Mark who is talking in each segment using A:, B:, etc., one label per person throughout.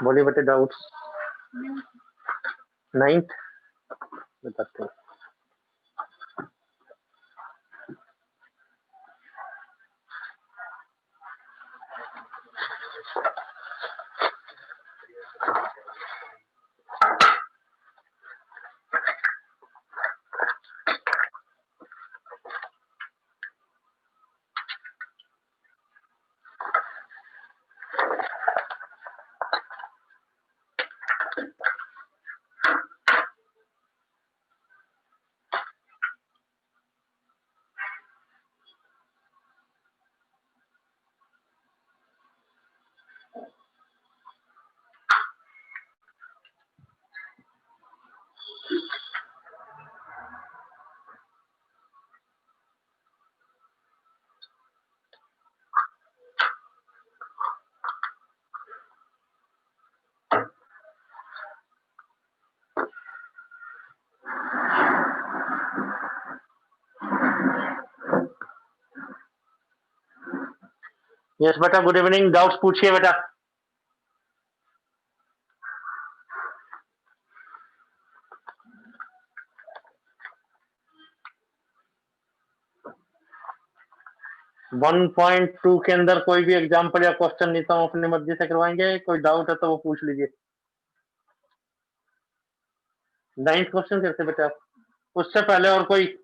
A: बोलिए बेटे doubts. 9th बताते हैं। यस बेटा, गुड इवनिंग। डाउट्स पूछिए बेटा। वन पॉइंट टू के अंदर कोई भी एग्जाम्पल या क्वेश्चन नहीं, तो हम अपनी मर्जी से करवाएंगे। कोई डाउट है तो वो पूछ लीजिए। 9th क्वेश्चन करते बेटा आप, उससे पहले और कोई?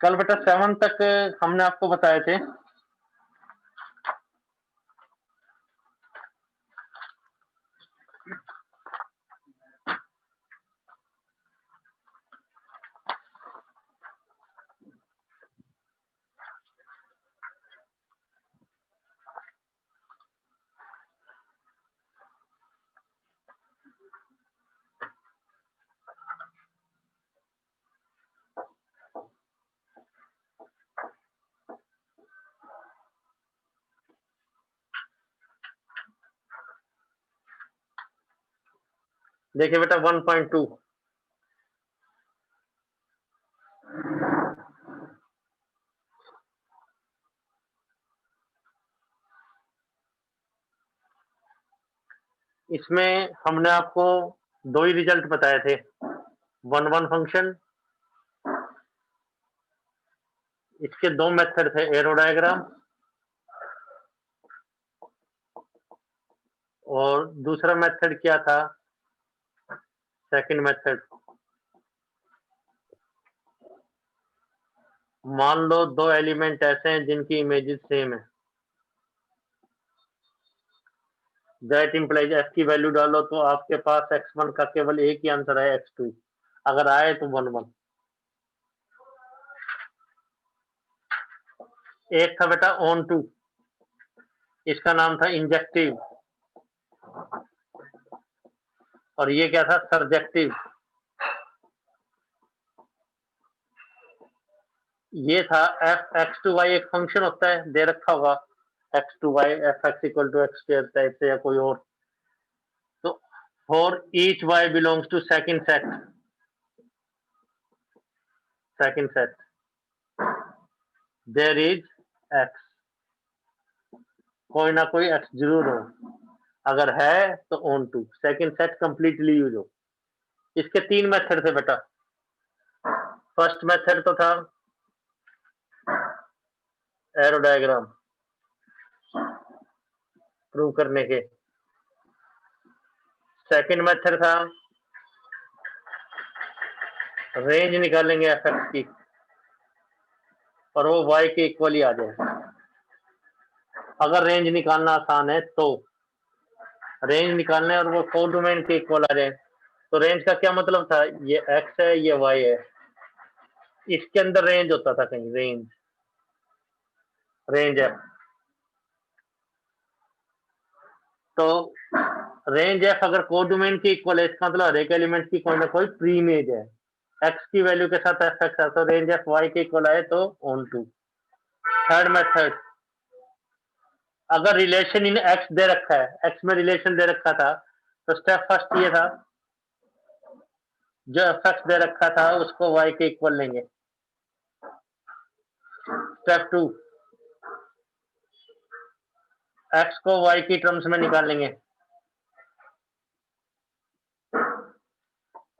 A: कल बेटा 7 तक हमने आपको बताए थे। देखिए बेटा 1.2, इसमें हमने आपको दो ही रिजल्ट बताए थे। 1 फंक्शन, इसके दो मेथड थे, एरो डायग्राम और दूसरा मेथड क्या था, सेकंड मेथड। मान लो दो एलिमेंट ऐसे हैं जिनकी इमेजेस सेम है, दैट इंप्लाइज f की वैल्यू डालो तो आपके पास x1 का केवल एक ही आंसर है, x2 अगर आए तो 1 एक था बेटा ऑन टू, इसका नाम था इंजेक्टिव, और ये क्या था, सर्जेक्टिव। ये था f x2y एक फंक्शन होता है, दे रखा होगा x2y f(x = x² टाइप से या कोई और। तो for each y belongs to second set there is x, कोई ना कोई x जरूर हो, अगर है तो onto, second set completely use हो। इसके तीन मेथड थे बेटा। फर्स्ट मेथड तो था एरो डायग्राम प्रूव करने के, सेकंड मेथड था रेंज निकालेंगे एफ(x) की और वो y के इक्वल ही आ जाए। अगर रेंज निकालना आसान है तो रेंज निकालना है और वो कोडोमेन के इक्वल आ जाए। तो रेंज का क्या मतलब था, ये x है ये y है, इसके अंदर रेंज होता था कहीं, रेंज है। तो रेंज एफ अगर कोडोमेन के इक्वल है, इसका मतलब हर एक एलिमेंट की कोई ना कोई प्री इमेज है, x की वैल्यू के साथ एफ(x) है, तो रेंज एफ y के इक्वल आए तो ऑन टू। थर्ड मेथड, अगर रिलेशन इन x दे रखा है, x में रिलेशन दे रखा था, तो स्टेप फर्स्ट ये था, जो एफ(x) दे रखा था उसको y के इक्वल लेंगे। स्टेप टू, एक्स को वाई की टर्म्स में निकालेंगे,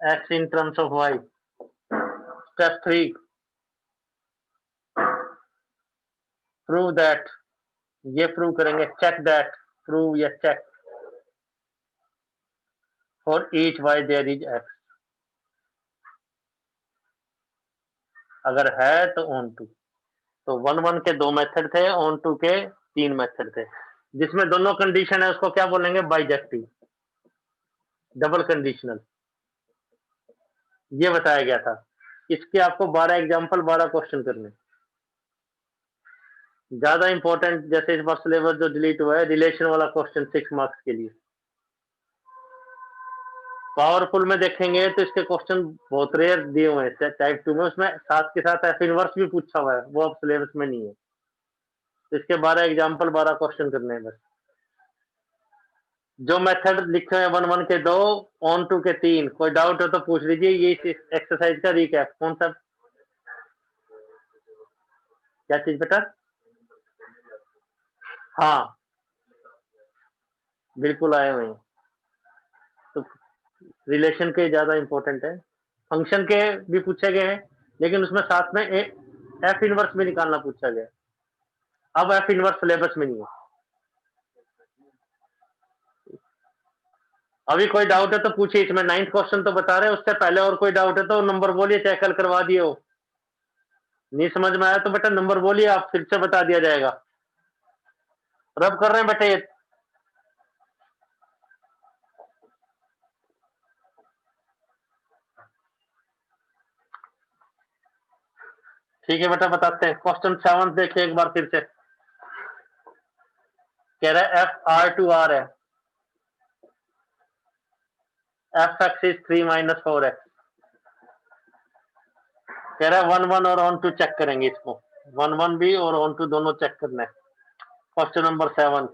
A: x in terms of y. Step 3, prove that, ये प्रूव करेंगे, चेक दैट, प्रूव या check, for each y there is x, अगर है तो ऑन टू। तो 1 1 के 2 मेथड थे, ऑन टू के 3 मेथड थे। जिसमें दोनों कंडीशन है उसको क्या बोलेंगे, बाइजेक्टिव, डबल कंडीशनल, ये बताया गया था। इसके आपको 12 एग्जांपल, 12 क्वेश्चन करने। ज्यादा इंपॉर्टेंट, जैसे इस बार सिलेबस जो डिलीट हुआ है, रिलेशन वाला क्वेश्चन 6 मार्क्स के लिए। पावरफुल में देखेंगे तो इसके क्वेश्चन बहुत रेयर दिए हुए हैं टाइप 2 में, उसमें साथ के साथ एफ इनवर्स भी पूछा हुआ है, वो अब सिलेबस में नहीं है। तो इसके 12 एग्जांपल, 12 क्वेश्चन करने हैं बस। जो मेथड लिखे हैं 1 1 के 2, ऑन टू के 3, कोई डाउट हो तो पूछ लीजिए। ये एक्सरसाइज का रिकैप, कौन सा, क्या चीज बेटा? हाँ बिल्कुल आए हुए हैं। तो रिलेशन के ज्यादा इंपॉर्टेंट है, फंक्शन के भी पूछे गए हैं, लेकिन उसमें साथ में एफ इनवर्स भी निकालना पूछा गया। अब एफ इनवर्स सिलेबस में नहीं है। अभी कोई डाउट है तो पूछिए, इसमें 9th क्वेश्चन तो बता रहे हैं, उससे पहले और कोई डाउट है तो नंबर बोलिए, चाहे कल करवा दिए हो। नहीं समझ में आया तो बेटा नंबर बोलिए, आप फिर से बता दिया जाएगा। रब कर रहे हैं बेटे, ठीक है बेटा बताते हैं। क्वेश्चन 7 देखिए एक बार फिर से, कह रहा है एफ आर टू आर है, एफ एक्स इज 3 - 4x। कह रहा है 1 1 और ऑन टू चेक करेंगे इसको, 1 1 भी और ऑन टू दोनों चेक करना है। क्वेश्चन नंबर 7,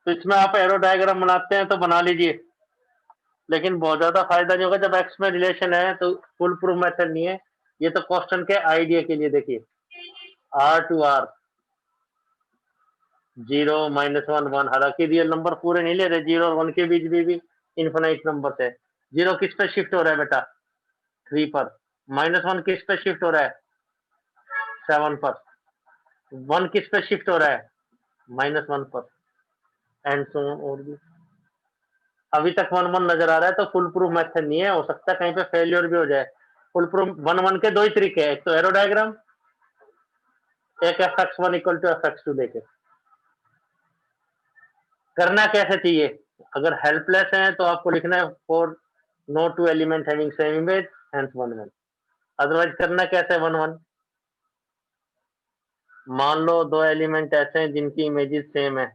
A: तो इसमें आप एरो डायग्राम बनाते हैं तो बना लीजिए, लेकिन बहुत ज्यादा फायदा नहीं होगा। जब एक्स में रिलेशन है तो फुल प्रूफ मेथड नहीं है, ये तो क्वेश्चन के आइडिया के लिए। देखिए आर टू आर, 0 -1 1, हालांकि रियल नंबर पूरे नहीं ले रहे, 0 और 1 के बीच भी इन्फिनाइट नंबर है। 0 किस पे शिफ्ट हो रहा है बेटा, 3 पर। -1 किस पे शिफ्ट हो रहा है, 7 पर। 1 किस पे शिफ्ट हो रहा है, -1 पर, एंड सो ऑन। और भी अभी तक 1 1 नजर आ रहा है तो फुल प्रूफ मेथड नहीं है, हो सकता है कहीं पे फेलियर भी हो जाए। फुल प्रूफ 1 1 के 2 ही तरीके हैं, एक तो एरो डायग्राम, एक fx1 = fx2 देके। करना कैसे चाहिए, अगर हेल्पलेस है तो आपको लिखना है for no two element having same image hence 1 1। Otherwise करना कैसे 1 1, मान लो 2 एलिमेंट ऐसे हैं जिनकी इमेजेस सेम है,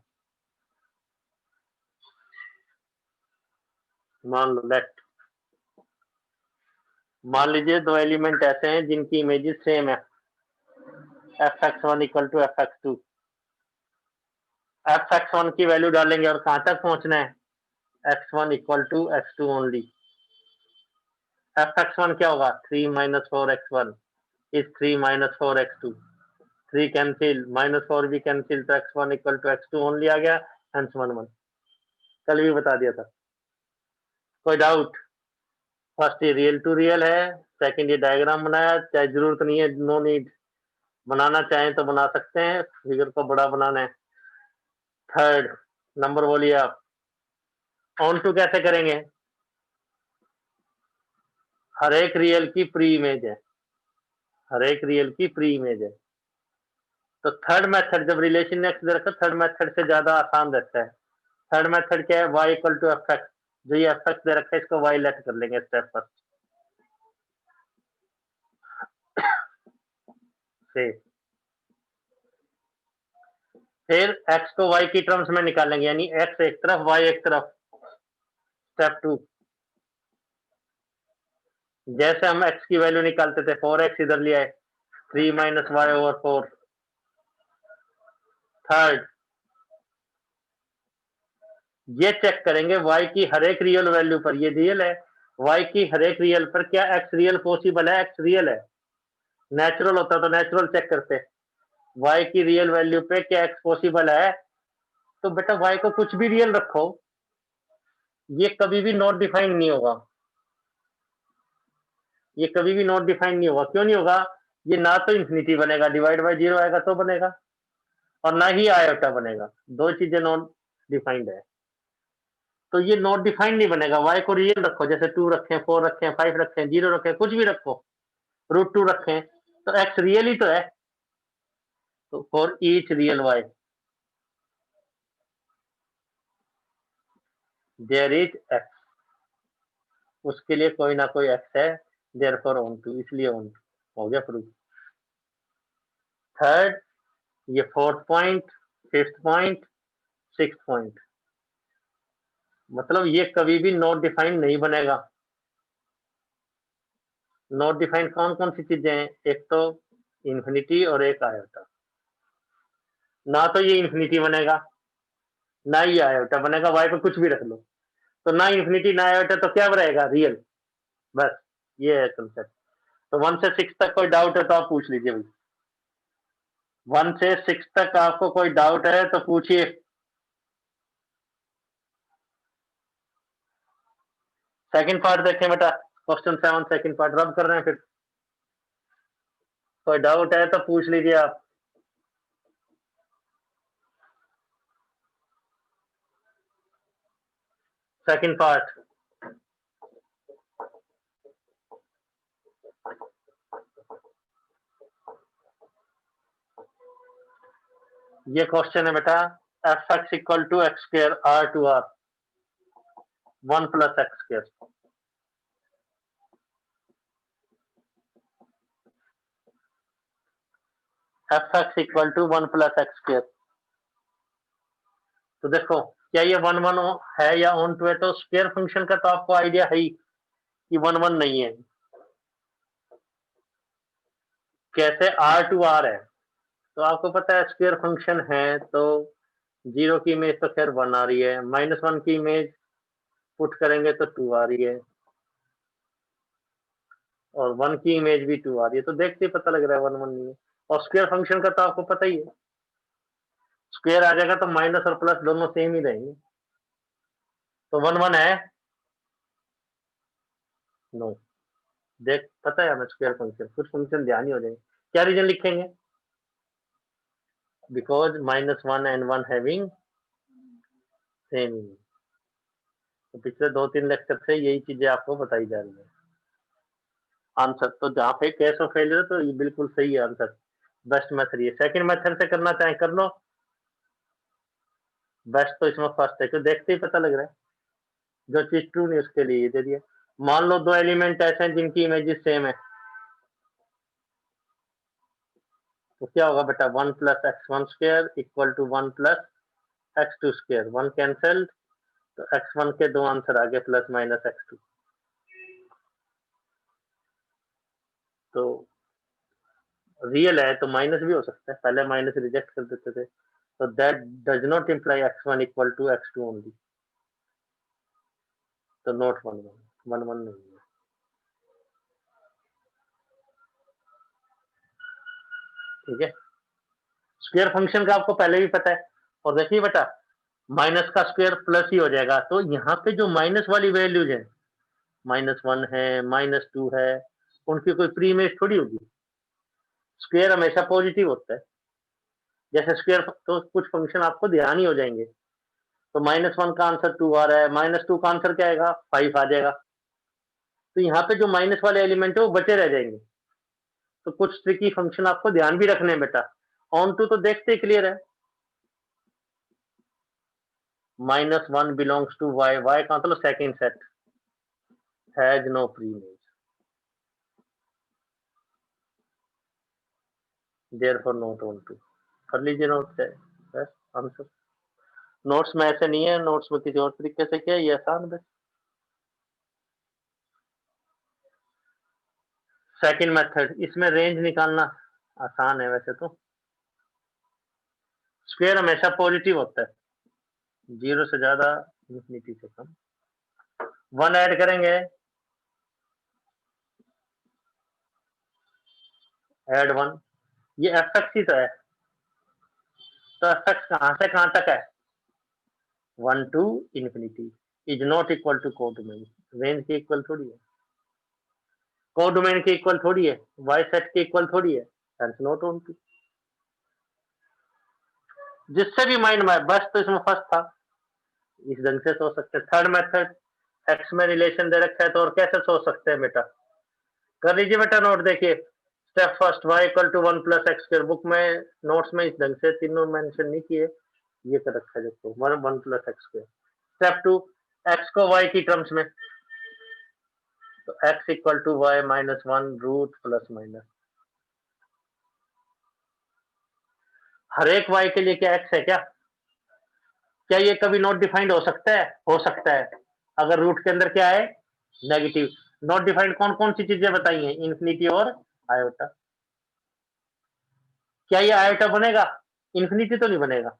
A: मान लो लेट, मान लीजिए 2 एलिमेंट ऐसे हैं जिनकी इमेजेस सेम है, fx1 = fx2। fx1 की वैल्यू डालेंगे और कहां तक पहुंचना है, x1 = x2 ओनली। fx1 क्या होगा, 3 - 4x1 इज 3 - 4x2। 3 कैंसिल, -4 भी कैंसिल, तो x1 = x2 ओनली आ गया, हेंस 1 1। कल भी बता दिया था। कोई डाउट? फर्स्ट ये रियल टू रियल है, सेकंड ये डायग्राम बनाया, चाहे जरूरत नहीं है, नो नीड, बनाना चाहें तो बना सकते हैं, फिगर को बड़ा बनाना है। थर्ड नंबर बोलिए आप, ऑन टू कैसे करेंगे, हर एक रियल की प्री इमेज है, हर एक रियल की प्री इमेज है। तो थर्ड मेथड, जब रिलेशन एक्स दे रखा, थर्ड मेथड से ज्यादा आसान रहता है। थर्ड मेथड क्या है, y = fx, जो ये fx दे रखा है इसको y लेट कर लेंगे स्टेप फर्स्ट से। फिर x को y की टर्म्स में निकालेंगे, यानी x एक तरफ y एक तरफ। स्टेप 2, जैसे हम x की वैल्यू निकालते थे, 4x इधर लिया है, 3 - y/4। थर्ड ये चेक करेंगे y की हर एक रियल वैल्यू पर, ये रियल है, y की हर एक रियल पर क्या x रियल पॉसिबल है, x रियल है। नेचुरल होता तो नेचुरल चेक करते, y की रियल वैल्यू पे क्या x पॉसिबल है, तो बेटा y को कुछ भी रियल रखो, ये कभी भी नॉट डिफाइंड नहीं होगा, ये कभी भी नॉट डिफाइंड नहीं होगा। क्यों नहीं होगा? ये ना तो इंफिनिटी बनेगा, डिवाइड बाय जीरो आएगा तो बनेगा, और ना ही आयोटा बनेगा, दो चीजें नॉट डिफाइंड है। तो ये नॉट डिफाइंड नहीं बनेगा। y को रियल रखो, जैसे 2 रखें, 4 रखें, 5 रखें, 0 रखें, कुछ भी रखो, √2 रखें, तो x रियल ही तो है। तो for each real y there is x, उसके लिए कोई ना कोई x है, देयरफॉर ऑन टू, इसलिए ऑन टू हो गया प्रूफ। थर्ड, ये fourth point, fifth point, sixth point, मतलब ये कभी भी नॉट डिफाइंड नहीं बनेगा। नॉट डिफाइंड कौन कौन सी चीजें हैं? एक तो इंफिनिटी और एक आयोटा। ना तो ये इंफिनिटी बनेगा, ना ही आयोटा बनेगा, y पे कुछ भी रख लो, तो ना इंफिनिटी ना आयोटा, तो क्या रहेगा? रियल। बस ये है कंसेप्ट। तो 1 से 6 तक कोई डाउट है तो आप पूछ लीजिए भाई। 1 से 6 तक आपको कोई डाउट है तो पूछिए। सेकंड पार्ट देखें बेटा, क्वेश्चन 7 सेकंड पार्ट रब कर रहे हैं। फिर कोई डाउट है तो पूछ लीजिए आप। सेकंड पार्ट, ये क्वेश्चन है बेटा, f x equal to x square R to R 1 plus x square, f x equal to 1 plus x square. तो देखो, क्या ये 1 1 है या ऑन टू है? तो स्क्वायर फंक्शन का तो आपको आइडिया है ही कि 1 1 नहीं है। कैसे? आर टू आर है, तो आपको पता है स्क्वायर फंक्शन है, तो 0 की इमेज तो खैर 1 आ रही है, -1 की इमेज पुट करेंगे तो 2 आ रही है, और 1 की इमेज भी 2 आ रही है, तो देखते ही पता लग रहा है 1 1 नहीं है। और स्क्वायर फंक्शन का तो आपको पता ही है, स्क्वायर आ जाएगा तो माइनस और प्लस दोनों सेम ही रहेंगे। तो 1 1 है? नो। देख, पता है हमें स्क्वायर फंक्शन, कुछ फंक्शन ध्यान ही हो जाएंगे। क्या रीजन लिखेंगे? Because -1 and 1 having same image. तो पिछले 2-3 लेक्चर से यही चीजें आपको बताई जा रही है। आंसर तो जहाँ पे केस ऑफ फेलियर, तो ये बिल्कुल सही है आंसर। बेस्ट मेथड ये। सेकंड मेथड से करना चाहे कर लो, बेस्ट तो इसमें फर्स्ट है, क्योंकि देखते ही पता लग रहा है। जो चीज ट्रू नहीं उसके लिए ये दे दिया। मान लो दो एलिमेंट ऐसे हैं जिनकी इमेजेस सेम है, तो क्या होगा बेटा? 1 plus x1 square equal to 1 plus x2 square, 1 cancelled, तो x1 के दो आंसर आ गए, प्लस माइनस x2। तो रियल है तो माइनस भी हो सकता है, पहले माइनस रिजेक्ट कर देते थे, तो that does not imply x1 equal to x2 only, तो नॉट 1 1 1 1 नहीं है। ठीक है, स्क्वायर फंक्शन का आपको पहले भी पता है। और देखिए बेटा, माइनस का स्क्वायर प्लस ही हो जाएगा, तो यहाँ पे जो माइनस वाली वैल्यूज है, -1 है, -2 है, उनकी कोई प्री इमेज थोड़ी होगी। स्क्वायर हमेशा पॉजिटिव होता है, जैसे स्क्वायर, तो कुछ फंक्शन आपको ध्यान ही हो जाएंगे। तो -1 का आंसर 2 आ रहा है, -2 का आंसर क्या आएगा? 5 आ जाएगा। तो यहाँ पे जो माइनस वाले एलिमेंट है वो बचे रह जाएंगे। तो कुछ ट्रिकी फंक्शन आपको ध्यान भी रखने हैं बेटा। ऑन टू तो देखते ही क्लियर है, -1 बिलोंग्स टू y, y का मतलब second set, has no preimage, therefore not onto. कर लीजिए नोट से, बस आंसर। नोट्स में ऐसे नहीं है, नोट्स में किसी और तरीके से किया, ये आसान है। सेकंड मेथड, इसमें रेंज निकालना आसान है वैसे तो। स्क्वायर हमेशा पॉजिटिव होता है, 0 से ज्यादा, इंफिनिटी से कम। 1 ऐड करेंगे, ऐड 1, ये एफ एक्स ही तो है, तो एफ एक्स कहाँ से कहाँ तक है? 1 to infinity is not equal to codomain. Range के इक्वल थोड़ी है, कोडोमेन के इक्वल थोड़ी है, वाई सेट के इक्वल थोड़ी है, हेंस नॉट ऑन टू। जिससे भी माइंड में बस तो इसमें फर्स्ट था, इस ढंग से सोच सकते हैं। थर्ड मेथड, एक्स में रिलेशन दे रखा है तो और कैसे सोच सकते हैं बेटा, कर लीजिए बेटा नोट। देखिए step first y equal to 1 plus x square, book में नोट्स में इस ढंग से तीनों मेंशन नहीं किए, ये कर रखा है देखो 1 plus x square. Step two, x को y की टर्म्स में, तो x equal to y minus 1 root plus minus. हर एक y के लिए क्या x है क्या? क्या ये कभी नॉट डिफाइंड हो सकता है? हो सकता है, अगर रूट के अंदर क्या है, नेगेटिव। नॉट डिफाइंड कौन कौन सी चीजें बताई हैं, इन्फिनिटी और आयोटा। क्या ये आयोटा बनेगा? इन्फिनिटी तो नहीं बनेगा,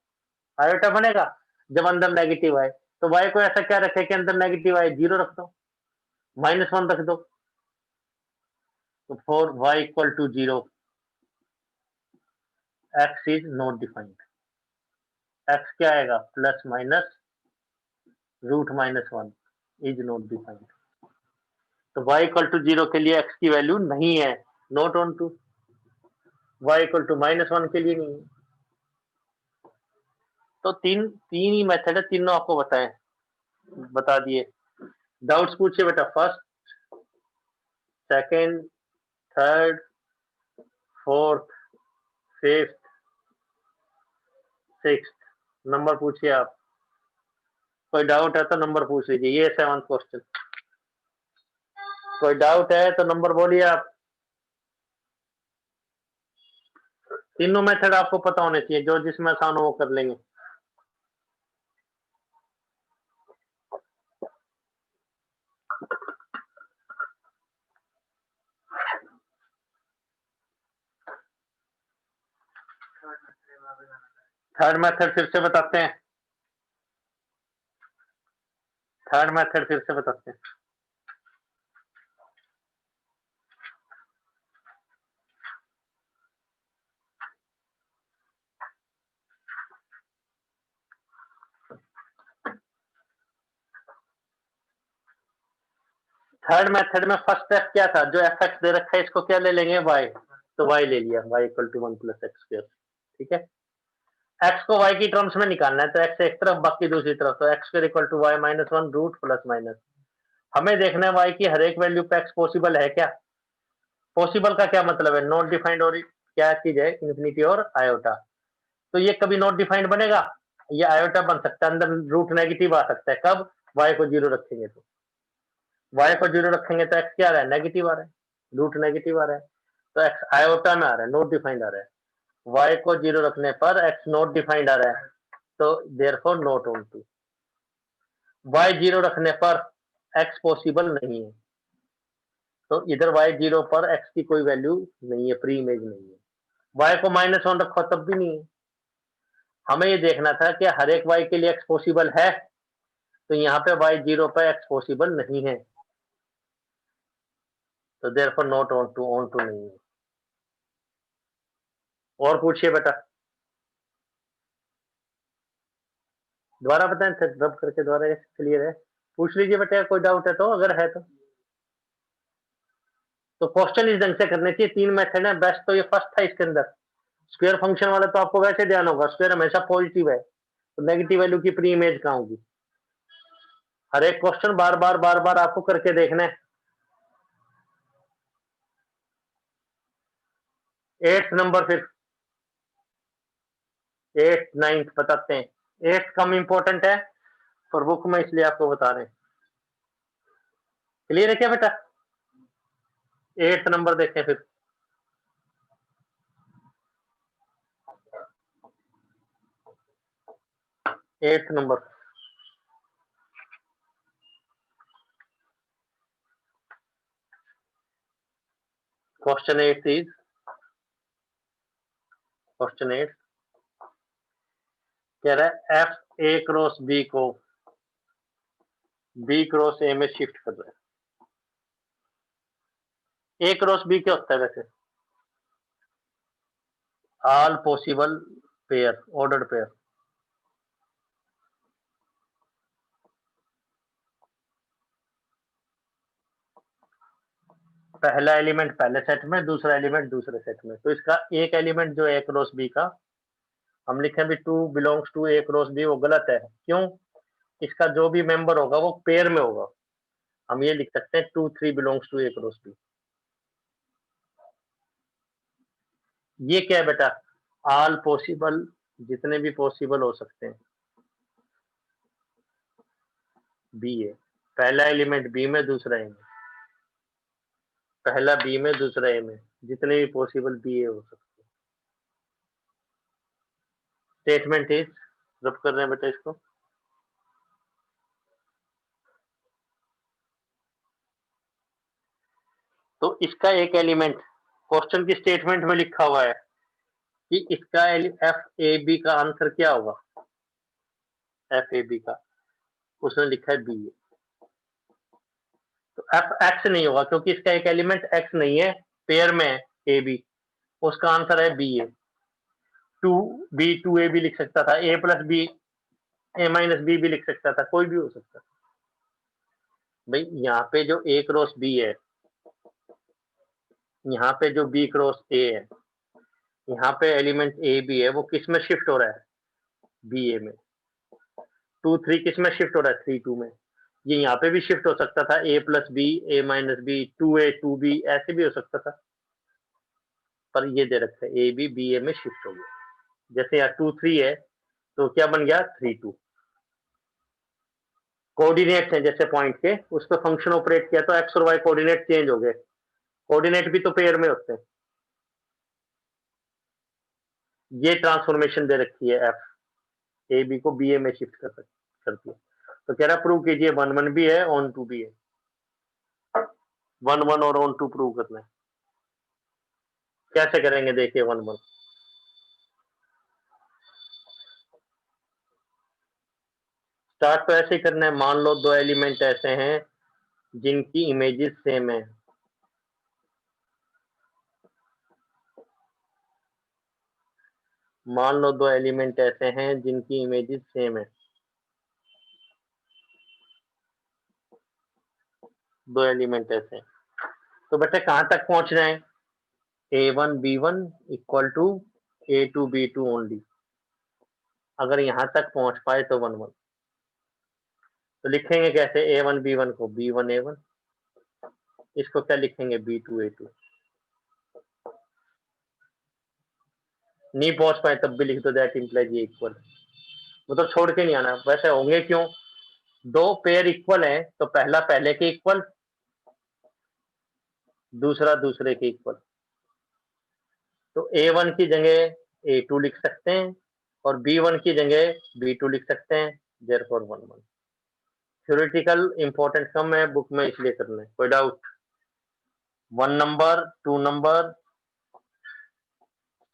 A: आयोटा बनेगा जब अंदर नेगेटिव आए। तो y को ऐसा क्या रखे कि अंदर नेगेटिव आए, 0 रख दो, -1 रख दो, तो for y equal to 0 x is not defined. x क्या आएगा, plus minus root -1 is not defined. तो y इक्वल टू 0 के लिए x की वैल्यू नहीं है, not onto. y equal to -1 के लिए नहीं है। तो तीन तीन ही मेथड है, तीनों आपको बताएं, बता दिए। डाउट्स पूछिए बेटा, first, second, third, fourth, fifth, sixth, number पूछिए आप। कोई डाउट है तो नंबर पूछ लीजिए, ये 7th क्वेश्चन। कोई डाउट है तो नंबर बोलिए आप। तीनों मेथड आपको पता होने चाहिए, जो जिसमें आसान हो वो कर लेंगे। थर्ड मेथड फिर से बताते हैं, थर्ड मेथड फिर से बताते हैं। थर्ड मेथड में फर्स्ट स्टेप क्या था, जो एफ एक्स दे रखा है इसको क्या ले लेंगे, वाई, तो वाई ले लिया, y equal to 1 plus x square. ठीक है, एक्स को वाई की टर्म्स में निकालना है, तो एक्स एक तरफ बाकी दूसरी तरफ, तो x square equal to y -1 root plus minus. हमें देखना है वाई की हर एक वैल्यू पे एक्स पॉसिबल है क्या। पॉसिबल का क्या मतलब है, नॉट डिफाइंड और क्या चीज है, इन्फिनिटी और आयोटा। तो ये कभी नॉट डिफाइंड बनेगा, ये आयोटा बन सकता है, अंदर रूट नेगेटिव आ सकता है, कब, वाई को 0 रखेंगे तो। वाई को 0 रखेंगे तो एक्स क्या आ रहा है, नेगेटिव आ रहा है, रूट नेगेटिव आ रहा है, तो एक्स आयोटा में आ रहा है, नॉट डिफाइंड आ रहा है। वाई को 0 रखने पर एक्स नॉट डिफाइंड आ रहा है, तो therefore not onto. Y 0 रखने पर एक्स पॉसिबल नहीं है, तो इधर वाई 0 पर एक्स की कोई वैल्यू नहीं है, प्री इमेज नहीं है। वाई को -1 रखो तब भी नहीं है। हमें ये देखना था कि हर एक वाई के लिए एक्स पॉसिबल है, तो यहाँ पे वाई 0 पर एक्स पॉसिबल नहीं है, तो देयरफॉर नॉट ऑन टू नहीं है। और पूछिए बेटा, दोबारा बताएं, रब करके दोबारा, क्लियर है, पूछ लीजिए बेटा, कोई डाउट है तो, अगर है तो क्वेश्चन इस ढंग से करने चाहिए। 3 मेथड है, बेस्ट तो ये फर्स्ट था इसके अंदर। स्क्वायर फंक्शन वाला तो आपको वैसे ध्यान होगा, स्क्वायर हमेशा पॉजिटिव है, तो नेगेटिव वैल्यू की प्री इमेज कहाँ होगी। हर एक क्वेश्चन बार बार आपको करके देखना है। 8th नंबर, फिर 8th 9th बताते हैं। 8th कम इंपॉर्टेंट है और बुक में, इसलिए आपको बता रहे हैं। क्लियर है क्या बेटा, 8th नंबर देखें फिर। 8th number, question 8 is, question 8 कह रहा है एफ ए क्रॉस बी को बी क्रॉस ए में शिफ्ट कर रहा है। ए क्रॉस बी क्या होता है वैसे, all possible pair, ordered pair. पहला एलिमेंट पहले सेट में, दूसरा एलिमेंट दूसरे सेट में। तो इसका एक एलिमेंट जो है ए क्रॉस बी का, हम लिखे भी 2 belongs to A cross B, वो गलत है। क्यों? इसका जो भी मेंबर होगा वो पेयर में होगा। हम ये लिख सकते हैं 2 3 belongs to A cross B. ये क्या है बेटा? ऑल पॉसिबल, जितने भी पॉसिबल हो सकते हैं। बी है, पहला एलिमेंट बी में, दूसरा ए में, पहला बी में, दूसरा ए में, जितने भी पॉसिबल बी ए हो सकते हैं। स्टेटमेंट इज, रब कर रहे हैं बेटा इसको। तो इसका एक एलिमेंट क्वेश्चन की स्टेटमेंट में लिखा हुआ है कि इसका एफ ए बी का आंसर क्या होगा। एफ ए बी का उसने लिखा है बी ए, तो एफ एक्स नहीं होगा क्योंकि इसका एक एलिमेंट एक्स नहीं है, पेयर में है ए बी, उसका आंसर है बी ए। 2 बी 2 ए भी लिख सकता था, ए प्लस बी, ए माइनस बी भी लिख सकता था, कोई भी हो सकता था। भाई यहाँ पे जो ए क्रॉस बी है, यहाँ पे जो बी क्रॉस ए है, यहाँ पे एलिमेंट ए बी है, वो किस में शिफ्ट हो रहा है? बी ए में। 2 3 किस में शिफ्ट हो रहा है? 3 2 में। ये यहाँ पे भी शिफ्ट हो सकता था, ए प्लस बी, ए माइनस बी, 2 ए 2 बी, ऐसे भी हो सकता था, पर ये दे रखा है ए बी बी ए में शिफ्ट हो गया। जैसे यहाँ 2 3 है तो क्या बन गया? 3 2। कोऑर्डिनेट्स हैं जैसे पॉइंट के, उस पर फंक्शन ऑपरेट किया तो एक्स और वाई कोऑर्डिनेट चेंज हो गए। कोऑर्डिनेट भी तो पेयर में होते हैं। ये ट्रांसफॉर्मेशन दे रखी है एफ, ए बी को बी ए में शिफ्ट करती है। तो कह रहा प्रूव कीजिए 1 1 भी है, ऑन 2 भी है। 1 1 और ऑन 2 प्रूव करना है। कैसे करेंगे देखिए 1 1। स्टार्ट तो ऐसे ही करना है। मान लो दो एलिमेंट ऐसे हैं जिनकी इमेजेस सेम है। मान लो दो एलिमेंट ऐसे हैं जिनकी इमेजेस सेम है। दो एलिमेंट ऐसे हैं, तो बेटा कहां तक पहुंचना है? a1 b1 equal to a2 b2 only. अगर यहां तक पहुंच पाए तो 1 1। तो लिखेंगे कैसे a1 b1 को? b1 a1। इसको क्या लिखेंगे? b2 a2। नहीं पहुंच पाए तब भी लिख दो दैट इंप्लाइज ये इक्वल। मतलब छोड़ के नहीं आना। वैसे होंगे क्यों? दो पेयर इक्वल है तो पहला पहले के इक्वल, दूसरा दूसरे के इक्वल। तो a1 की जगह a2 लिख सकते हैं और b1 की जगह b2 लिख सकते हैं। देयरफॉर 1 1। थ्योरेटिकल इंपॉर्टेंट कम है, बुक में इसलिए करना है। कोई डाउट? 1 नंबर 2 नंबर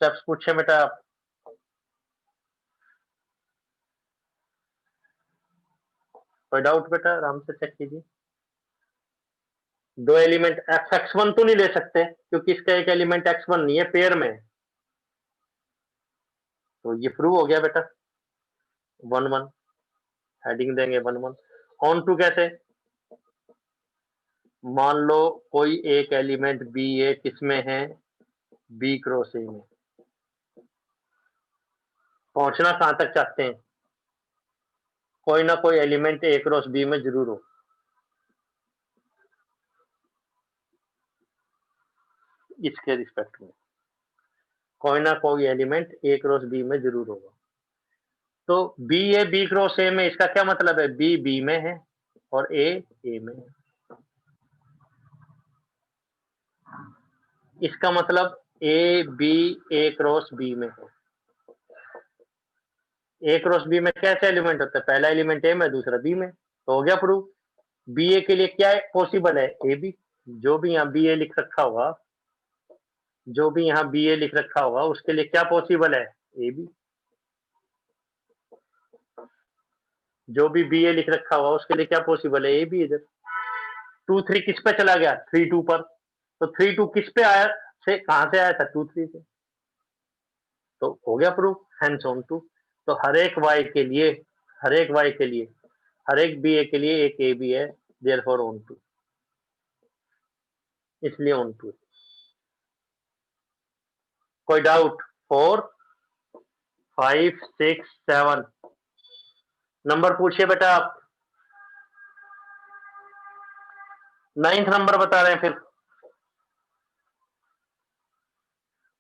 A: स्टेप्स पूछे बेटा आप। कोई डाउट बेटा? आराम से चेक कीजिए। दो एलिमेंट एफ x1 तो नहीं ले सकते क्योंकि इसका एक एलिमेंट x1 नहीं है, पेयर में। तो ये प्रूव हो गया बेटा। 1 1 हेडिंग देंगे 1 1। ऑन टू कैसे? मान लो कोई एक एलिमेंट बी ए किसमें है? बी क्रॉस ए में। पहुंचना कहां तक चाहते हैं? कोई ना कोई एलिमेंट ए क्रॉस बी में जरूर हो। इसके रिस्पेक्ट में कोई ना कोई एलिमेंट ए क्रॉस बी में जरूर होगा। तो b a B cross A में, इसका क्या मतलब है? बी बी में है और ए ए में है। इसका मतलब a b A cross B में है। ए क्रॉस बी में कैसे एलिमेंट होता है? पहला एलिमेंट ए में, दूसरा बी में। तो हो गया प्रूफ। बी ए के लिए क्या पॉसिबल है? A b. जो भी यहाँ बी ए लिख रखा होगा, जो भी यहाँ बी ए लिख रखा होगा, उसके लिए क्या पॉसिबल है? A b. जो भी ए लिख रखा होगा उसके लिए क्या पॉसिबल है? A b. इधर 2 3 किस पे चला गया? 3 2 पर। तो 3 2 किस पे आया? से कहां से आया था? 2 3 से। तो हो गया प्रूफ। Hands on to. तो हर एक वाई के लिए, हर एक वाई के लिए, हर एक बी ए के लिए एक ए बी है, देयरफॉर ऑन टू। इसलिए ऑन टू। कोई डाउट? 4 5 6 7 नंबर पूछिए बेटा आप। 9th नंबर बता रहे हैं फिर।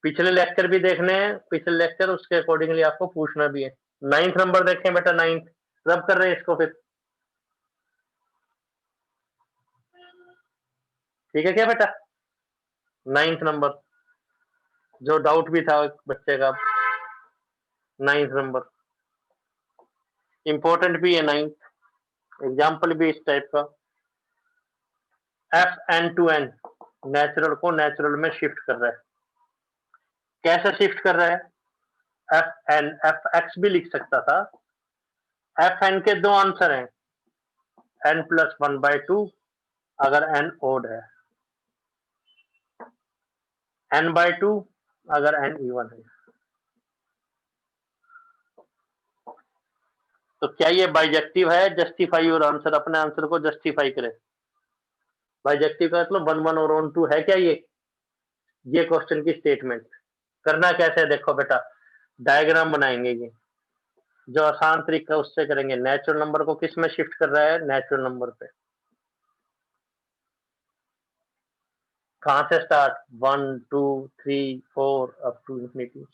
A: पिछले लेक्चर भी देखने हैं, पिछले लेक्चर उसके अकॉर्डिंगली आपको पूछना भी है। 9th नंबर देखें बेटा, 9th रब कर रहे हैं इसको फिर। ठीक है क्या बेटा? 9th नंबर जो डाउट भी था बच्चे का, 9th नंबर इंपॉर्टेंट भी है। 9th एग्जाम्पल भी इस टाइप का। F N to N natural को नेचुरल में शिफ्ट कर रहा है। कैसे शिफ्ट कर रहा है? एफ एन एफ एक्स भी लिख सकता था। एफ एन के दो आंसर हैं, एन प्लस 1/2 अगर एन ओड है, n/2 अगर n इवन है। तो क्या ये बाइजेक्टिव है? जस्टिफाई और आंसर, अपने आंसर को जस्टिफाई करे। बाइजेक्टिव का मतलब 1 1 और ऑन 2 है क्या ये क्वेश्चन की स्टेटमेंट। करना कैसे है देखो बेटा, डायग्राम बनाएंगे। ये जो आसान तरीका उससे करेंगे। नेचुरल नंबर को किस में शिफ्ट कर रहा है? नेचुरल नंबर पे। कहां से स्टार्ट? 1 2 3 4 up to infinity.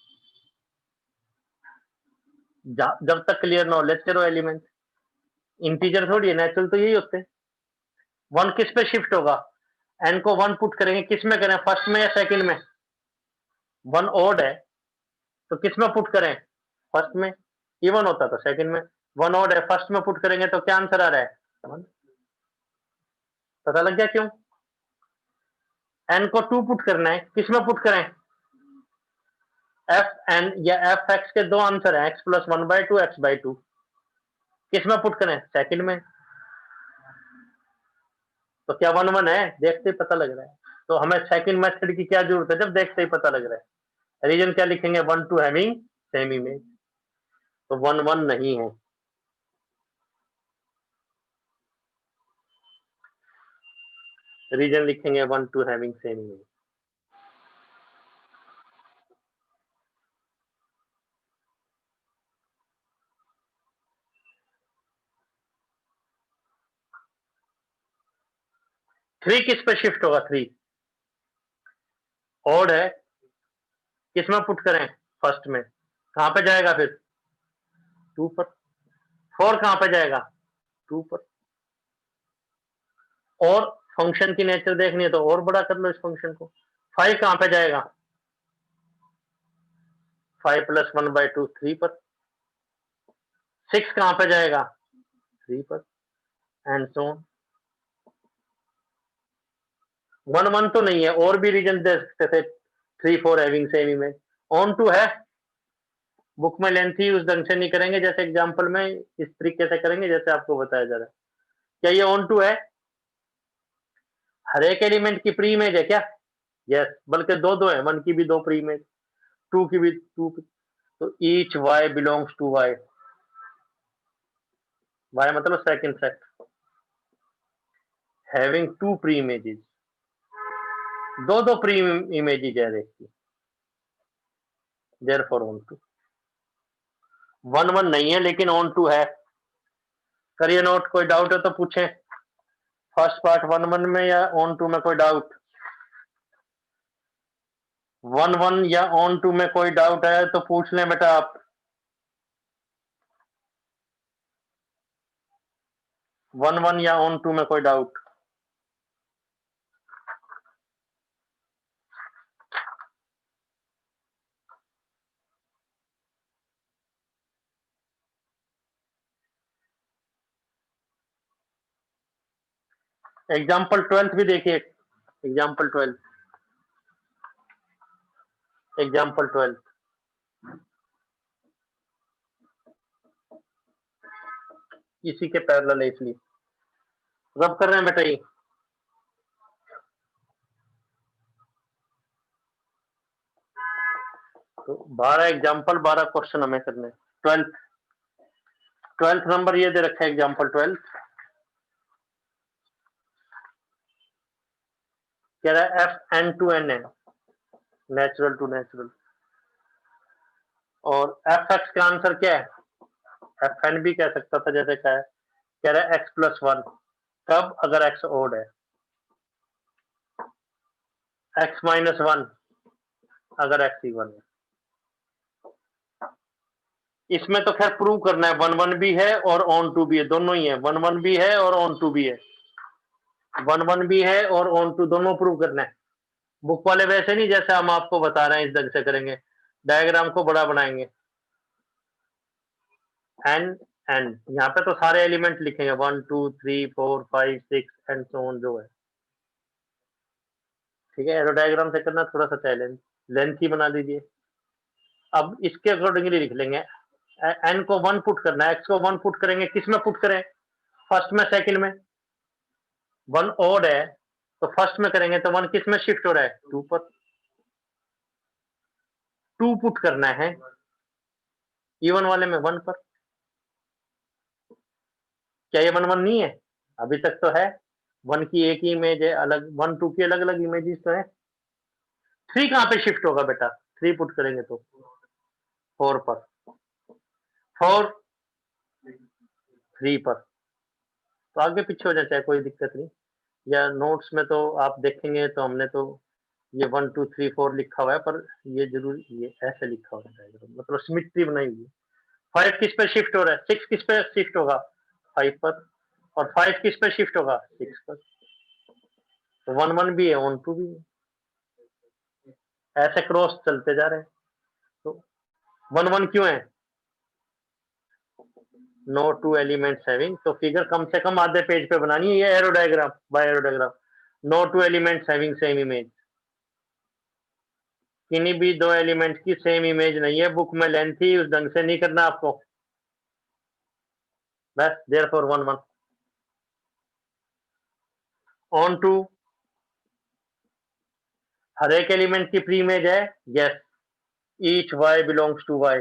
A: जब तक क्लियर ना हो लेट्स करो एलिमेंट। इंटीजर थोड़ी है, नेचुरल तो यही होते हैं। 1 किस पे शिफ्ट होगा? एन को 1 पुट करेंगे, किस में करें, फर्स्ट में या सेकंड में? 1 ओड है तो किस में पुट करें? फर्स्ट में। इवन होता तो सेकंड में। 1 ओड है, फर्स्ट में पुट करेंगे तो क्या आंसर आ रहा है? 1। पता लग गया क्यों? एन को 2 पुट करना है, किस में पुट करें? एफ एन या एफ एक्स के दो आंसर है, एक्स प्लस 1/2 x/2। किस में पुट करें? सेकंड में। तो क्या 1 1 है? देखते ही पता लग रहा है। तो हमें सेकंड मेथड की क्या जरूरत है जब देखते ही पता लग रहा है? रीजन क्या लिखेंगे? 1 2 हैविंग सेम इमेज। तो 1 1 नहीं है। रीजन लिखेंगे 1 2 हैविंग सेम इमेज। थ्री किस पे शिफ्ट होगा? 3 ओड है, किस में पुट करें? फर्स्ट में। कहां पे जाएगा फिर? 2 पर। 4 कहां पे जाएगा? 2 पर। और फंक्शन की नेचर देखनी है तो और बड़ा कर लो इस फंक्शन को। 5 कहां पे जाएगा? 5 प्लस 1/2 3 पर। 6 कहां पे जाएगा? 3 पर। And so on. 1 1 तो नहीं है, और भी रीजन दे सकते थे। 3 4 having same image. Onto है। बुक में लेंथी उस ढंग से नहीं करेंगे, जैसे एग्जांपल में इस तरीके से करेंगे जैसे आपको बताया जा रहा है। क्या ये ऑन टू है? हर एक एलिमेंट की प्री इमेज है क्या? यस, बल्कि दो दो है, 1 की भी 2 प्री इमेज, 2 की भी 2। तो each y belongs to y. Y मतलब second set having 2 pre images. दो दो प्री इमेजेस है देखिए, देयरफॉर ऑन टू। 1 1 नहीं है लेकिन ऑन टू है। करिए नोट। कोई डाउट है तो पूछें। फर्स्ट पार्ट 1 1 में या ऑन टू में कोई डाउट? 1 1 या ऑन टू में कोई डाउट है तो पूछ लें बेटा आप। 1 1 या ऑन टू में कोई डाउट? एग्जाम्पल 12 भी देखिए। एग्जाम्पल 12। एग्जाम्पल 12 इसी के पैरेलल है, इसलिए रब कर रहे हैं बेटा ये। तो 12 एग्जाम्पल 12 क्वेश्चन हमें करने। 12th नंबर ये दे रखा है एग्जाम्पल 12। कह रहा है एफ एन टू एन है, नेचुरल टू नेचुरल, और एफ एक्स का आंसर क्या है, एफ एन भी कह सकता था जैसे क्या है, कह रहा है एक्स प्लस वन, कब, अगर एक्स ओड है, एक्स माइनस वन अगर एक्स इवन है। इसमें तो खैर प्रूव करना है, वन वन भी है और ऑन टू भी है, दोनों ही है, वन वन भी है और ऑन टू भी है, वन वन भी है और ऑन टू दोनों प्रूव करना है। बुक वाले वैसे नहीं जैसे हम आपको बता रहे हैं इस ढंग से करेंगे, डायग्राम को बड़ा बनाएंगे, एन एंड यहाँ पे तो सारे एलिमेंट लिखेंगे 1 2 3 4 5 6 एंड सो ऑन जो है, ठीक है। एरो डायग्राम से करना थोड़ा सा चैलेंज, लेंथ ही बना दीजिए। अब इसके अकॉर्डिंगली लिख लेंगे, एन को वन पुट करना है, एक्स को वन पुट करेंगे, किस में पुट करें, फर्स्ट में सेकंड में, वन ओड है तो फर्स्ट में करेंगे तो वन किस में शिफ्ट हो रहा है, टू पर, टू पुट करना है इवन वाले में वन पर। क्या ये वन वन नहीं है, अभी तक तो है, वन की एक ही इमेज है, अलग वन टू की अलग अलग इमेजेस तो है। थ्री कहां पे शिफ्ट होगा बेटा, थ्री पुट करेंगे तो फोर पर, फोर थ्री पर, तो आगे पीछे हो जाए चाहे कोई दिक्कत नहीं, या नोट्स में तो आप देखेंगे तो हमने तो ये 1 2 3 4 लिखा हुआ है, पर ये जरूर ये ऐसे लिखा हुआ है, मतलब सिमिट्री बनाई हुई है। 5 किस पे शिफ्ट हो रहा है, 6 किस पे शिफ्ट होगा, 5 पर, और 5 किस पे शिफ्ट होगा, 6 पर, तो 1 1 भी है, ऑन 2 भी है, ऐसे क्रॉस चलते जा रहे हैं। तो 1 1 क्यों है, नो टू एलिमेंट्स हैविंग, तो फिगर कम से कम आधे पेज पे बनानी है, ये arrow diagram by arrow diagram, no two elements having same image, किन्हीं भी दो एलिमेंट की सेम इमेज नहीं है, बुक में लेंथ ही उस ढंग से नहीं करना आपको, बस देयरफॉर 1 1 ऑन टू, हर एक एलिमेंट की प्री इमेज है, yes, each y belongs to y.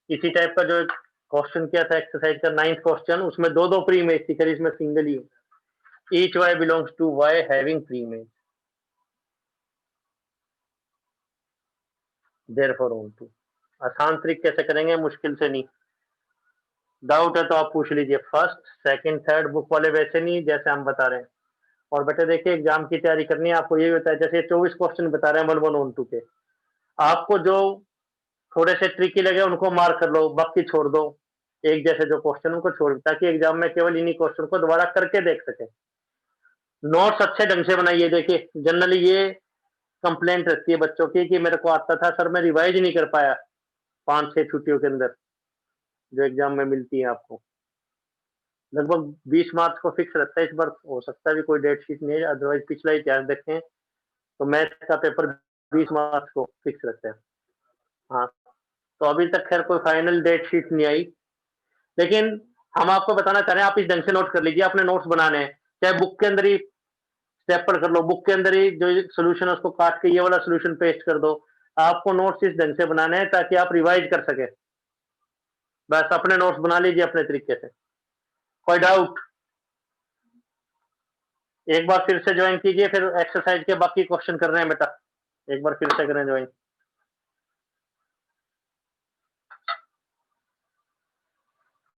A: इसी टाइप का जो क्वेश्चन किया था एक्सरसाइज का 9th क्वेश्चन, उसमें दो दो प्री इमेज थी, इसमें सिंगल ही, each y belongs to y having preimage, therefore onto. आसान तरीके से करेंगे, मुश्किल से नहीं। डाउट है तो आप पूछ लीजिए, फर्स्ट सेकंड थर्ड, बुक वाले वैसे नहीं जैसे हम बता रहे हैं। और बेटे देखिए एग्जाम की तैयारी करनी है आपको, ये होता है जैसे 24 क्वेश्चन बता रहे हैं 1 1 ऑन टू के, आपको जो थोड़े से ट्रिकी लगे उनको मार्क कर लो, बाकी छोड़ दो, एक जैसे जो क्वेश्चन उनको छोड़, ताकि एग्जाम में केवल इन्हीं क्वेश्चन को दोबारा करके देख सके। नोट्स अच्छे ढंग से बनाइए, देखिए जनरली ये कंप्लेंट रहती है बच्चों की कि मेरे को आता था सर, मैं रिवाइज नहीं कर पाया 5-6 छुट्टियों के अंदर, जो एग्जाम में मिलती है आपको। लगभग 20 मार्क्स को फिक्स रहता है इस बार, हो सकता है भी कोई डेट शीट नहीं है, अदरवाइज पिछला इतिहास देखें तो मैथ का पेपर 20 मार्क्स को फिक्स रहता है। हाँ, तो अभी तक खैर कोई फाइनल डेट शीट नहीं आई, लेकिन हम आपको बताना चाह रहे हैं, आप इस ढंग से नोट कर लीजिए, अपने नोट्स बनाने हैं, चाहे बुक के अंदर ही स्टेप पर कर लो, बुक के अंदर ही जो सोल्यूशन है उसको काट के ये वाला सोल्यूशन पेस्ट कर दो, आपको नोट्स इस ढंग से बनाने हैं ताकि आप रिवाइज कर सके। बस अपने नोट्स बना लीजिए अपने तरीके से। कोई डाउट, एक बार फिर से ज्वाइन कीजिए, फिर एक्सरसाइज के बाकी क्वेश्चन कर रहे हैं बेटा, एक बार फिर से करें ज्वाइन।